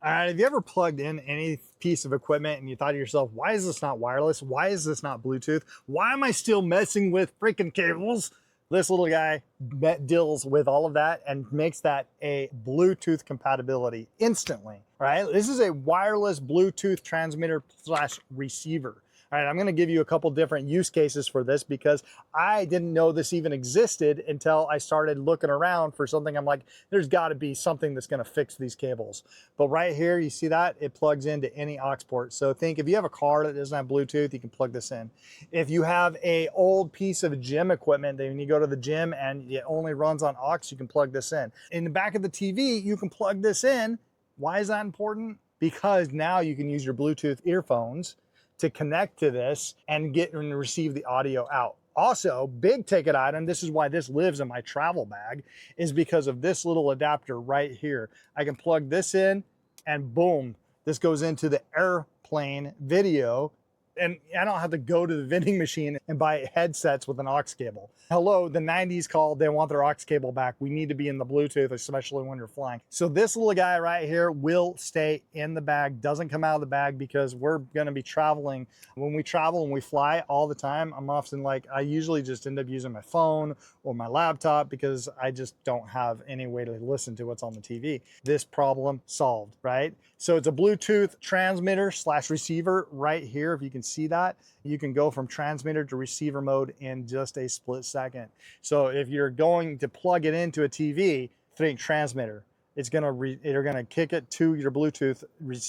All right, have you ever plugged in any piece of equipment and you thought to yourself, why is this not wireless? Why is this not Bluetooth? Why am I still messing with freaking cables? This little guy deals with all of that and makes that a Bluetooth compatibility instantly, right? This is a wireless Bluetooth transmitter slash receiver. All right, I'm gonna give you a couple different use cases for this because I didn't know this even existed until I started looking around for something. I'm like, there's gotta be something that's gonna fix these cables. But right here, you see that? It plugs into any aux port. So think if you have a car that doesn't have Bluetooth, you can plug this in. If you have a old piece of gym equipment that when you go to the gym and it only runs on aux, you can plug this in. In the back of the TV, you can plug this in. Why is that important? Because now you can use your Bluetooth earphones to connect to this and get and receive the audio out. Also, big ticket item, this is why this lives in my travel bag, is because of this little adapter right here. I can plug this in and boom, this goes into the airplane video and I don't have to go to the vending machine and buy headsets with an aux cable. Hello, the 90s called, they want their aux cable back. We need to be in the Bluetooth, especially when you're flying. So this little guy right here will stay in the bag, doesn't come out of the bag because we're gonna be traveling. When we travel and we fly all the time, I'm often like, I usually just end up using my phone or my laptop because I just don't have any way to listen to what's on the TV. This problem solved, right? So it's a Bluetooth transmitter slash receiver right here. If you can see that, you can go from transmitter to receiver mode in just a split second. So if you're going to plug it into a TV, think transmitter. You're gonna kick it to your Bluetooth,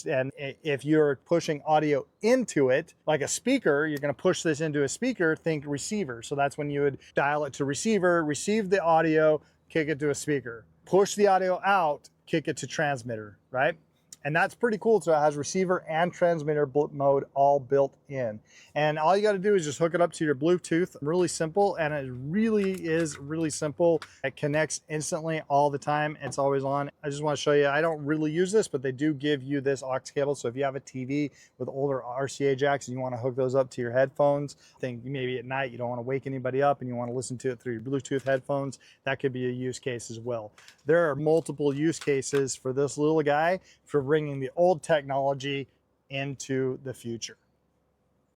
and if you're pushing audio into it, like a speaker, you're gonna push this into a speaker, think receiver. So that's when you would dial it to receiver, receive the audio, kick it to a speaker. Push the audio out, kick it to transmitter, right? And that's pretty cool. So it has receiver and transmitter mode all built in. And all you got to do is just hook it up to your Bluetooth. Really simple. And it really is really simple. It connects instantly all the time. It's always on. I just want to show you, I don't really use this, but they do give you this aux cable. So if you have a TV with older RCA jacks and you want to hook those up to your headphones, think maybe at night you don't want to wake anybody up and you want to listen to it through your Bluetooth headphones, that could be a use case as well. There are multiple use cases for this little guy for bringing the old technology into the future.